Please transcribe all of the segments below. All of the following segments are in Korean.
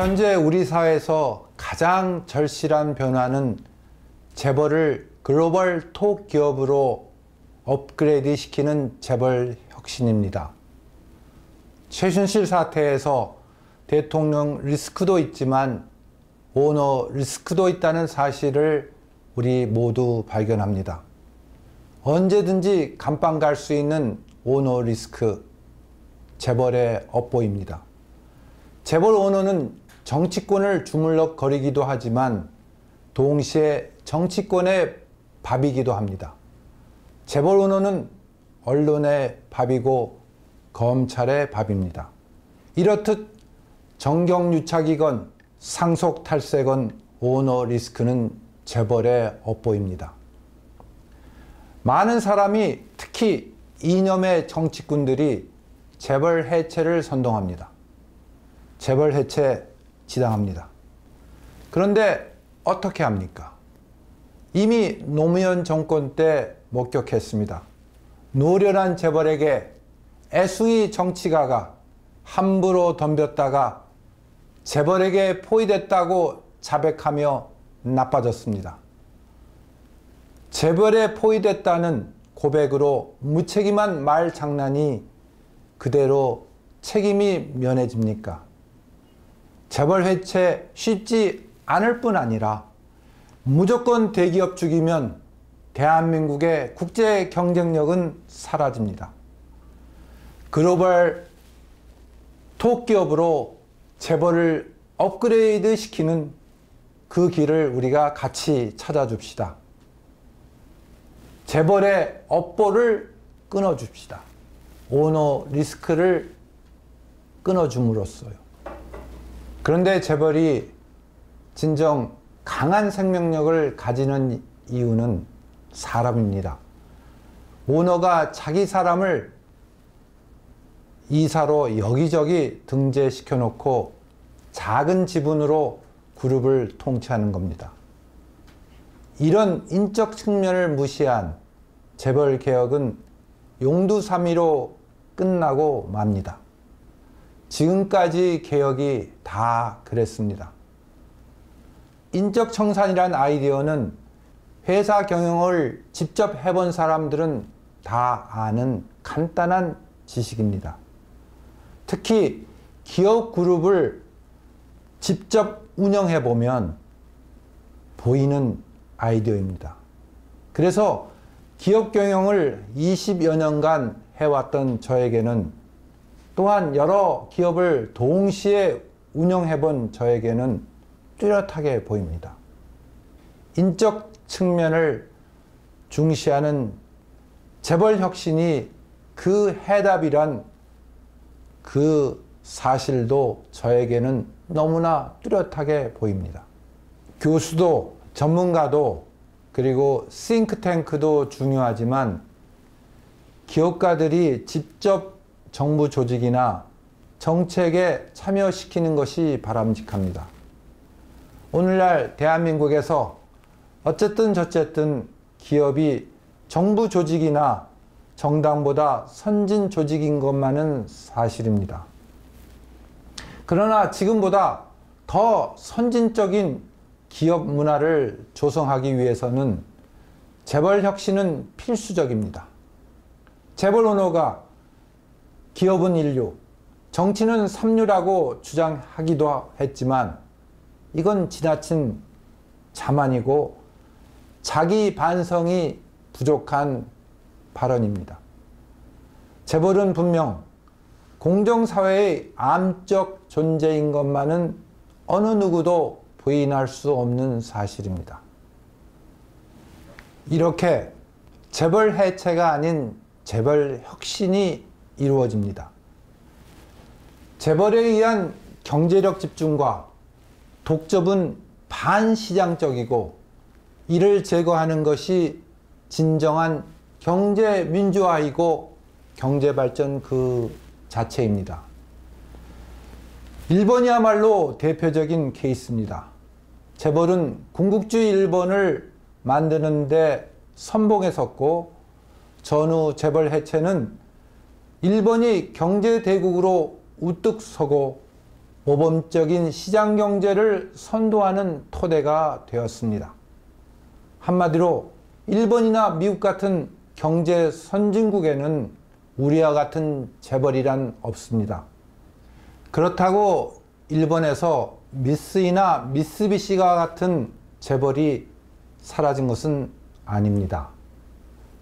현재 우리 사회에서 가장 절실한 변화는 재벌을 글로벌 톱 기업으로 업그레이드 시키는 재벌 혁신입니다. 최순실 사태에서 대통령 리스크도 있지만 오너 리스크도 있다는 사실을 우리 모두 발견합니다. 언제든지 감방 갈 수 있는 오너 리스크, 재벌의 업보입니다. 재벌 오너는 정치권을 주물럭거리기도 하지만 동시에 정치권의 밥이기도 합니다. 재벌 오너는 언론의 밥이고 검찰의 밥입니다. 이렇듯 정경유착이건 상속탈세건 오너 리스크는 재벌의 업보입니다. 많은 사람이 특히 이념의 정치꾼들이 재벌 해체를 선동합니다. 재벌 해체 지당합니다. 그런데 어떻게 합니까? 이미 노무현 정권 때 목격했습니다. 노련한 재벌에게 애숭이 정치가가 함부로 덤볐다가 재벌에게 포위됐다고 자백하며 나빠졌습니다. 재벌에 포위됐다는 고백으로 무책임한 말 장난이 그대로 책임이 면해집니까? 재벌 해체 쉽지 않을 뿐 아니라 무조건 대기업 죽이면 대한민국의 국제 경쟁력은 사라집니다. 글로벌 톱 기업으로 재벌을 업그레이드 시키는 그 길을 우리가 같이 찾아줍시다. 재벌의 업보를 끊어줍시다. 오너 리스크를 끊어줌으로써요. 그런데 재벌이 진정 강한 생명력을 가지는 이유는 사람입니다. 오너가 자기 사람을 이사로 여기저기 등재시켜 놓고 작은 지분으로 그룹을 통치하는 겁니다. 이런 인적 측면을 무시한 재벌 개혁은 용두사미로 끝나고 맙니다. 지금까지 개혁이 다 그랬습니다. 인적 청산이란 아이디어는 회사 경영을 직접 해본 사람들은 다 아는 간단한 지식입니다. 특히 기업 그룹을 직접 운영해보면 보이는 아이디어입니다. 그래서 기업 경영을 20여 년간 해왔던 저에게는, 또한 여러 기업을 동시에 운영해본 저에게는 뚜렷하게 보입니다. 인적 측면을 중시하는 재벌 혁신이 그 해답이란 그 사실도 저에게는 너무나 뚜렷하게 보입니다. 교수도 전문가도 그리고 싱크탱크도 중요하지만 기업가들이 직접 정부 조직이나 정책에 참여시키는 것이 바람직합니다. 오늘날 대한민국에서 어쨌든 저쨌든 기업이 정부 조직이나 정당보다 선진 조직인 것만은 사실입니다. 그러나 지금보다 더 선진적인 기업 문화를 조성하기 위해서는 재벌 혁신은 필수적입니다. 재벌 오너가 기업은 인류, 정치는 삼류라고 주장하기도 했지만 이건 지나친 자만이고 자기 반성이 부족한 발언입니다. 재벌은 분명 공정사회의 암적 존재인 것만은 어느 누구도 부인할 수 없는 사실입니다. 이렇게 재벌 해체가 아닌 재벌 혁신이 이루어집니다. 재벌에 의한 경제력 집중과 독점은 반시장적이고 이를 제거하는 것이 진정한 경제 민주화이고 경제발전 그 자체입니다. 일본이야말로 대표적인 케이스입니다. 재벌은 군국주의 일본을 만드는 데 선봉에 섰고 전후 재벌 해체는 일본이 경제대국으로 우뚝 서고 모범적인 시장 경제를 선도하는 토대가 되었습니다. 한마디로 일본이나 미국 같은 경제 선진국에는 우리와 같은 재벌이란 없습니다. 그렇다고 일본에서 미쓰이나 미쓰비시가 같은 재벌이 사라진 것은 아닙니다.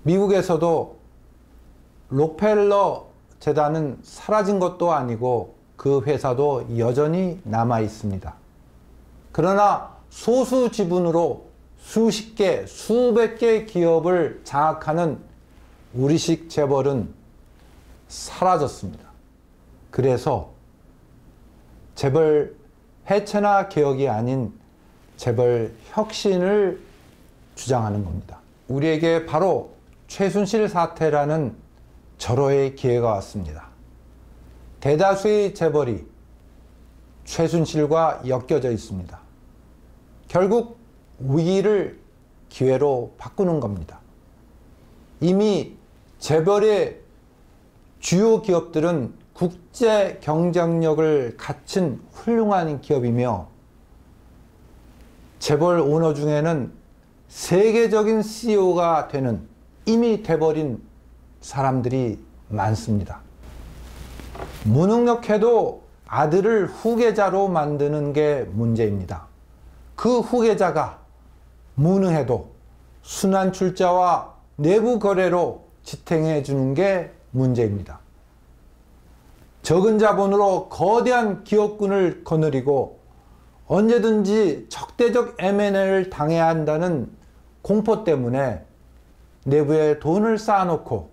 미국에서도 록펠러 재단은 사라진 것도 아니고 그 회사도 여전히 남아 있습니다. 그러나 소수 지분으로 수십 개, 수백 개 기업을 장악하는 우리식 재벌은 사라졌습니다. 그래서 재벌 해체나 개혁이 아닌 재벌 혁신을 주장하는 겁니다. 우리에게 바로 최순실 사태라는 절호의 기회가 왔습니다. 대다수의 재벌이 최순실과 엮여져 있습니다. 결국 위기를 기회로 바꾸는 겁니다. 이미 재벌의 주요 기업들은 국제 경쟁력을 갖춘 훌륭한 기업이며 재벌 오너 중에는 세계적인 CEO가 되는 이미 돼버린 사람들이 많습니다. 무능력해도 아들을 후계자로 만드는 게 문제입니다. 그 후계자가 무능해도 순환 출자와 내부 거래로 지탱해 주는 게 문제입니다. 적은 자본으로 거대한 기업군을 거느리고 언제든지 적대적 M&A를 당해야 한다는 공포 때문에 내부에 돈을 쌓아놓고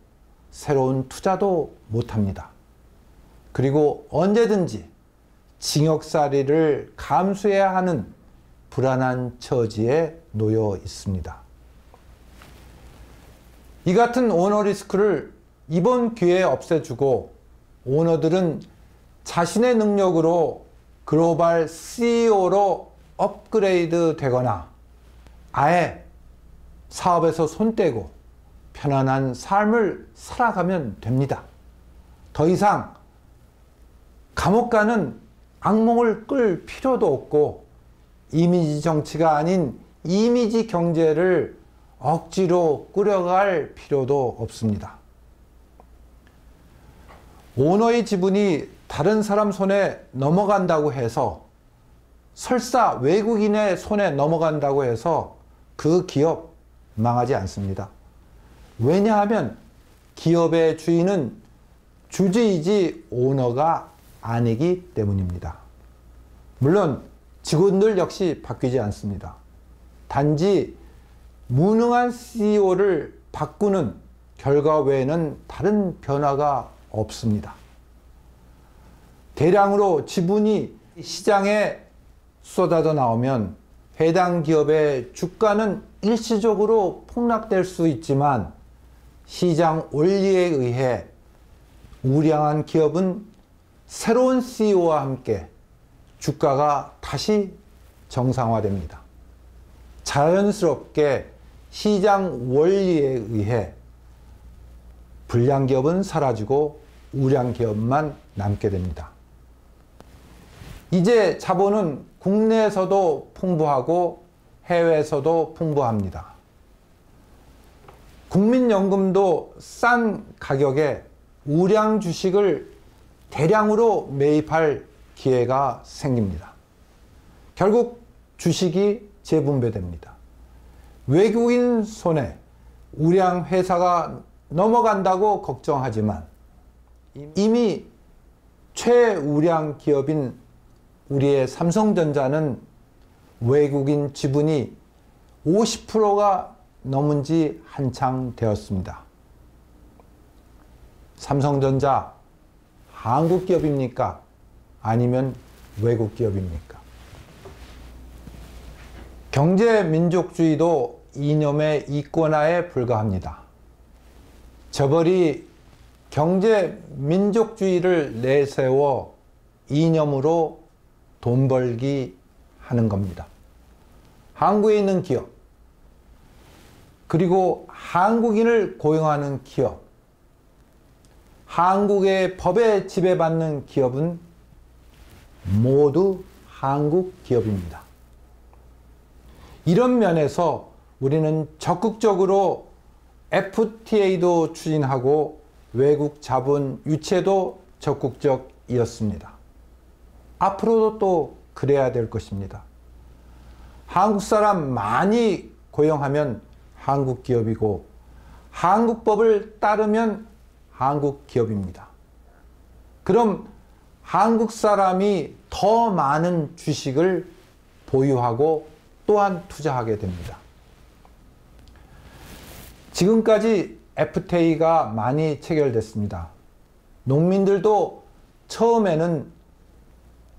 새로운 투자도 못합니다. 그리고 언제든지 징역살이를 감수해야 하는 불안한 처지에 놓여 있습니다. 이 같은 오너 리스크를 이번 기회에 없애주고 오너들은 자신의 능력으로 글로벌 CEO로 업그레이드 되거나 아예 사업에서 손 떼고 편안한 삶을 살아가면 됩니다. 더 이상 감옥 가는 악몽을 끌 필요도 없고 이미지 정치가 아닌 이미지 경제를 억지로 꾸려갈 필요도 없습니다. 오너의 지분이 다른 사람 손에 넘어간다고 해서 설사 외국인의 손에 넘어간다고 해서 그 기업 망하지 않습니다. 왜냐하면 기업의 주인은 주주이지 오너가 아니기 때문입니다. 물론 직원들 역시 바뀌지 않습니다. 단지 무능한 CEO를 바꾸는 결과 외에는 다른 변화가 없습니다. 대량으로 지분이 시장에 쏟아져 나오면 해당 기업의 주가는 일시적으로 폭락될 수 있지만 시장 원리에 의해 우량한 기업은 새로운 CEO와 함께 주가가 다시 정상화됩니다. 자연스럽게 시장 원리에 의해 불량 기업은 사라지고 우량 기업만 남게 됩니다. 이제 자본은 국내에서도 풍부하고 해외에서도 풍부합니다. 국민연금도 싼 가격에 우량 주식을 대량으로 매입할 기회가 생깁니다. 결국 주식이 재분배됩니다. 외국인 손에 우량 회사가 넘어간다고 걱정하지만 이미 최우량 기업인 우리의 삼성전자는 외국인 지분이 50%가 넘은 지 한창 되었습니다. 삼성전자 한국 기업입니까? 아니면 외국 기업입니까? 경제민족주의도 이념의 이권화에 불과합니다. 재벌이 경제민족주의를 내세워 이념으로 돈 벌기 하는 겁니다. 한국에 있는 기업, 그리고 한국인을 고용하는 기업, 한국의 법에 지배받는 기업은 모두 한국 기업입니다. 이런 면에서 우리는 적극적으로 FTA도 추진하고 외국 자본 유치에도 적극적이었습니다. 앞으로도 또 그래야 될 것입니다. 한국 사람 많이 고용하면 한국 기업이고 한국법을 따르면 한국 기업입니다. 그럼 한국 사람이 더 많은 주식을 보유하고 또한 투자하게 됩니다. 지금까지 FTA가 많이 체결됐습니다. 농민들도 처음에는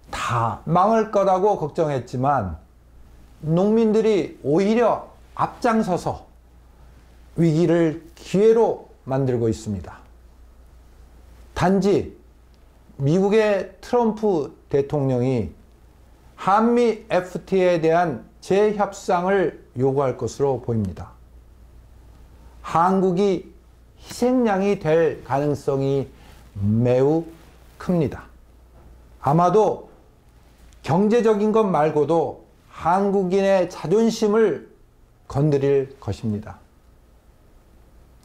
다 망할 거라고 걱정했지만 농민들이 오히려 앞장서서 위기를 기회로 만들고 있습니다. 단지 미국의 트럼프 대통령이 한미 FTA에 대한 재협상을 요구할 것으로 보입니다. 한국이 희생양이 될 가능성이 매우 큽니다. 아마도 경제적인 것 말고도 한국인의 자존심을 건드릴 것입니다.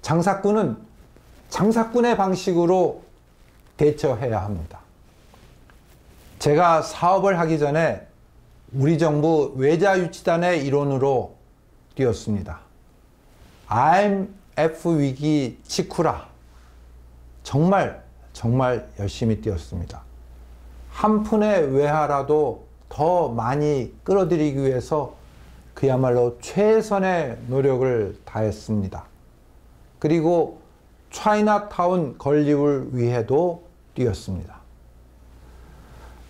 장사꾼은 장사꾼의 방식으로 대처해야 합니다. 제가 사업을 하기 전에 우리 정부 외자유치단의 일원으로 뛰었습니다. IMF 위기 직후라 정말 열심히 뛰었습니다. 한 푼의 외화라도 더 많이 끌어들이기 위해서 그야말로 최선의 노력을 다했습니다. 그리고 차이나타운 건립을 위해도 뛰었습니다.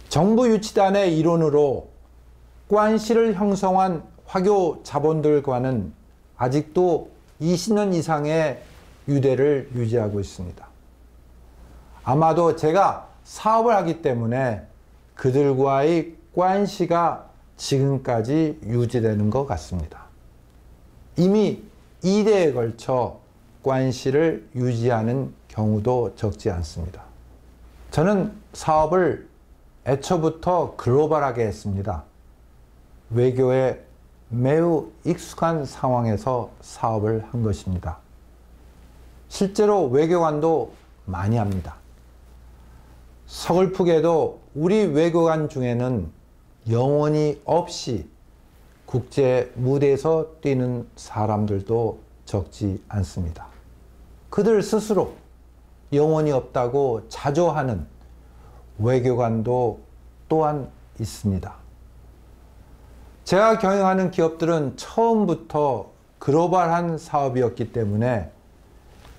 정부 유치단의 일원으로 관시를 형성한 화교 자본들과는 아직도 20년 이상의 유대를 유지하고 있습니다. 아마도 제가 사업을 하기 때문에 그들과의 관시가 지금까지 유지되는 것 같습니다. 이미 2대에 걸쳐 관시를 유지하는 경우도 적지 않습니다. 저는 사업을 애초부터 글로벌하게 했습니다. 외교에 매우 익숙한 상황에서 사업을 한 것입니다. 실제로 외교관도 많이 합니다. 서글프게도 우리 외교관 중에는 영혼이 없이 국제 무대에서 뛰는 사람들도 적지 않습니다. 그들 스스로 영혼이 없다고 자조하는 외교관도 또한 있습니다. 제가 경영하는 기업들은 처음부터 글로벌한 사업이었기 때문에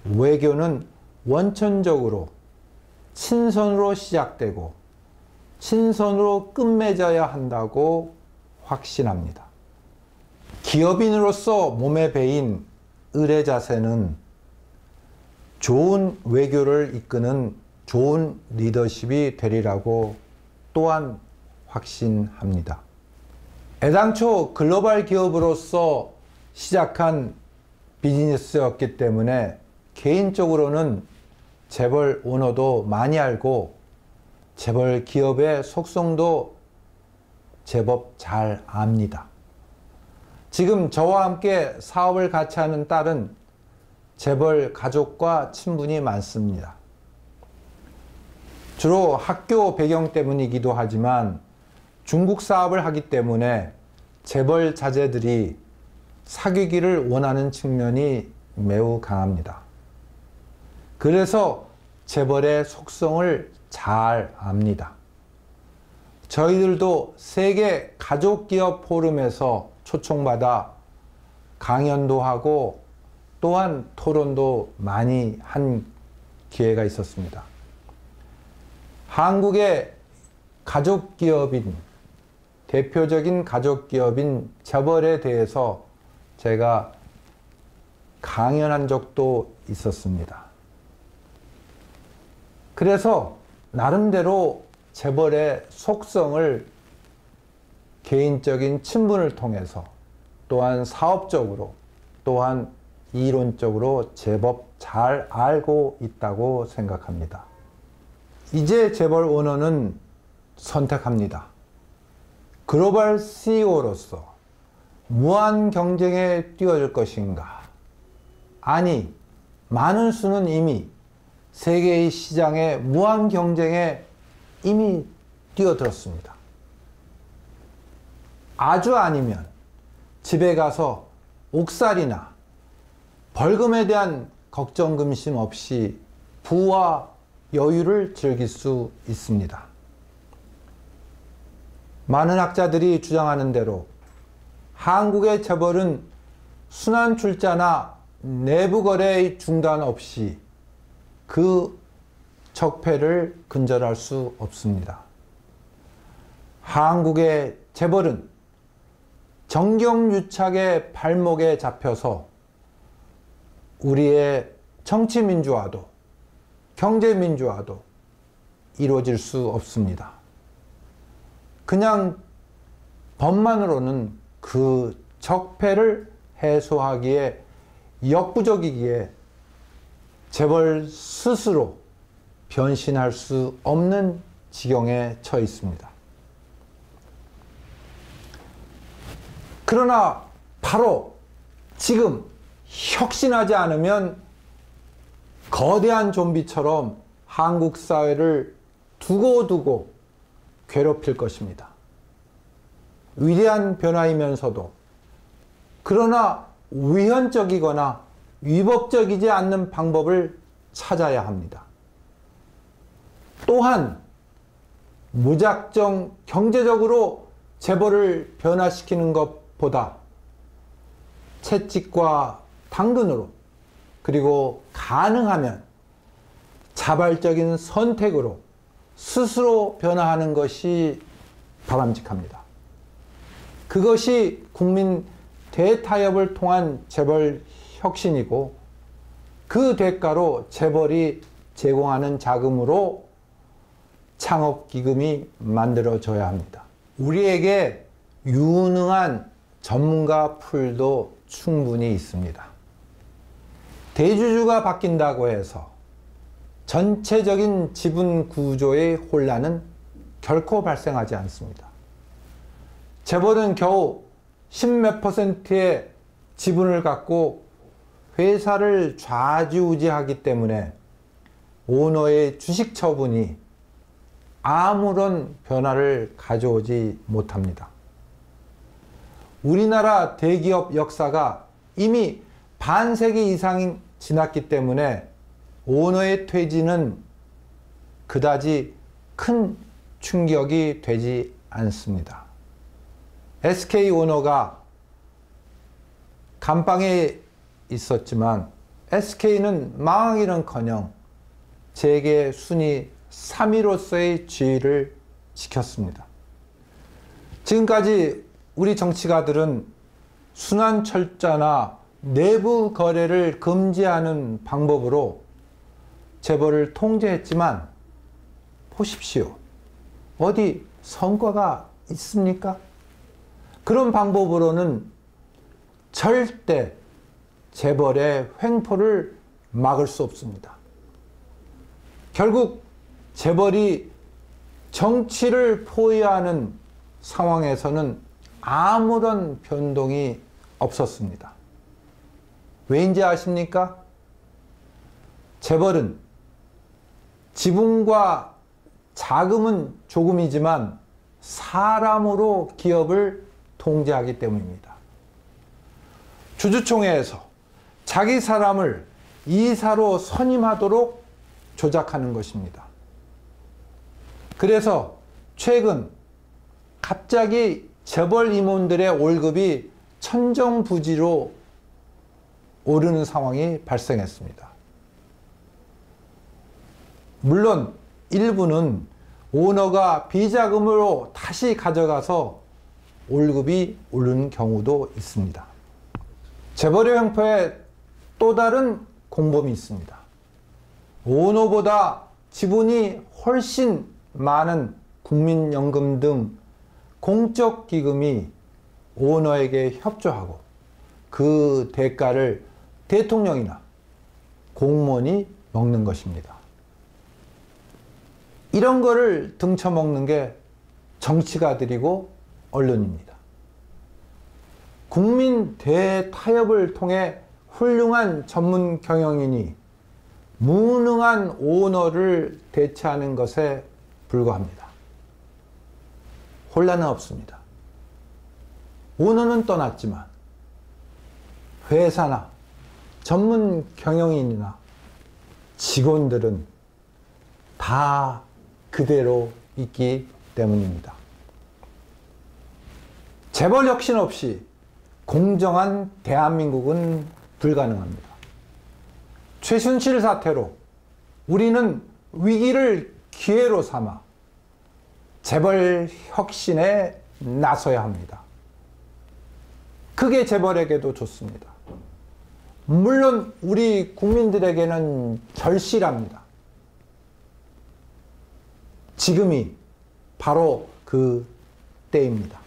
외교는 원천적으로 친선으로 시작되고 친선으로 끝맺어야 한다고 확신합니다. 기업인으로서 몸에 배인 의뢰 자세는 좋은 외교를 이끄는 좋은 리더십이 되리라고 또한 확신합니다. 애당초 글로벌 기업으로서 시작한 비즈니스였기 때문에 개인적으로는 재벌 오너도 많이 알고 재벌 기업의 속성도 제법 잘 압니다. 지금 저와 함께 사업을 같이 하는 딸은 재벌 가족과 친분이 많습니다. 주로 학교 배경 때문이기도 하지만 중국 사업을 하기 때문에 재벌 자제들이 사귀기를 원하는 측면이 매우 강합니다. 그래서 재벌의 속성을 잘 압니다. 저희들도 세계 가족기업 포럼에서 초청받아 강연도 하고 또한 토론도 많이 한 기회가 있었습니다. 한국의 가족기업인, 대표적인 가족기업인 재벌에 대해서 제가 강연한 적도 있었습니다. 그래서 나름대로 재벌의 속성을 개인적인 친분을 통해서 또한 사업적으로 또한 이론적으로 제법 잘 알고 있다고 생각합니다. 이제 재벌 오너는 선택합니다. 글로벌 CEO로서 무한 경쟁에 뛰어들 것인가? 아니, 많은 수는 이미 세계의 시장에 무한 경쟁에 이미 뛰어들었습니다. 아주 아니면 집에 가서 옥살이나 벌금에 대한 걱정 근심 없이 부와 여유를 즐길 수 있습니다. 많은 학자들이 주장하는 대로 한국의 재벌은 순환 출자나 내부 거래의 중단 없이 그 적폐를 근절할 수 없습니다. 한국의 재벌은 정경유착의 발목에 잡혀서 우리의 정치민주화도 경제민주화도 이루어질 수 없습니다. 그냥 법만으로는 그 적폐를 해소하기에 역부족이기에 재벌 스스로 변신할 수 없는 지경에 처해 있습니다. 그러나 바로 지금 혁신하지 않으면 거대한 좀비처럼 한국 사회를 두고두고 괴롭힐 것입니다. 위대한 변화이면서도 그러나 위헌적이거나 위법적이지 않는 방법을 찾아야 합니다. 또한 무작정 경제적으로 재벌을 변화시키는 것보다 채찍과 당근으로 그리고 가능하면 자발적인 선택으로 스스로 변화하는 것이 바람직합니다. 그것이 국민 대타협을 통한 재벌 혁신이고 그 대가로 재벌이 제공하는 자금으로 창업기금이 만들어져야 합니다. 우리에게 유능한 전문가 풀도 충분히 있습니다. 대주주가 바뀐다고 해서 전체적인 지분 구조의 혼란은 결코 발생하지 않습니다. 재벌은 겨우 10몇 %의 지분을 갖고 회사를 좌지우지하기 때문에 오너의 주식 처분이 아무런 변화를 가져오지 못합니다. 우리나라 대기업 역사가 이미 반세기 이상이 지났기 때문에 오너의 퇴진은 그다지 큰 충격이 되지 않습니다. SK 오너가 감방에 있었지만 SK는 망하기는커녕 세계 순위 3위로서의 지위를 지켰습니다. 지금까지 우리 정치가들은 순환철자나 내부 거래를 금지하는 방법으로 재벌을 통제했지만 보십시오. 어디 성과가 있습니까? 그런 방법으로는 절대 재벌의 횡포를 막을 수 없습니다. 결국 재벌이 정치를 포위하는 상황에서는 아무런 변동이 없었습니다. 왜인지 아십니까? 재벌은 지분과 자금은 조금이지만 사람으로 기업을 통제하기 때문입니다. 주주총회에서 자기 사람을 이사로 선임하도록 조작하는 것입니다. 그래서 최근 갑자기 재벌 임원들의 월급이 천정부지로 오르는 상황이 발생했습니다. 물론 일부는 오너가 비자금으로 다시 가져가서 월급이 오르는 경우도 있습니다. 재벌의 횡포에 또 다른 공범이 있습니다. 오너보다 지분이 훨씬 많은 국민연금 등 공적 기금이 오너에게 협조하고 그 대가를 대통령이나 공무원이 먹는 것입니다. 이런 거를 등쳐먹는 게 정치가들이고 언론입니다. 국민 대타협을 통해 훌륭한 전문 경영인이 무능한 오너를 대체하는 것에 불과합니다. 혼란은 없습니다. 오너는 떠났지만 회사나 전문 경영인이나 직원들은 다 그대로 있기 때문입니다. 재벌 혁신 없이 공정한 대한민국은 불가능합니다. 최순실 사태로 우리는 위기를 기회로 삼아 재벌 혁신에 나서야 합니다. 그게 재벌에게도 좋습니다. 물론 우리 국민들에게는 절실합니다. 지금이 바로 그 때입니다.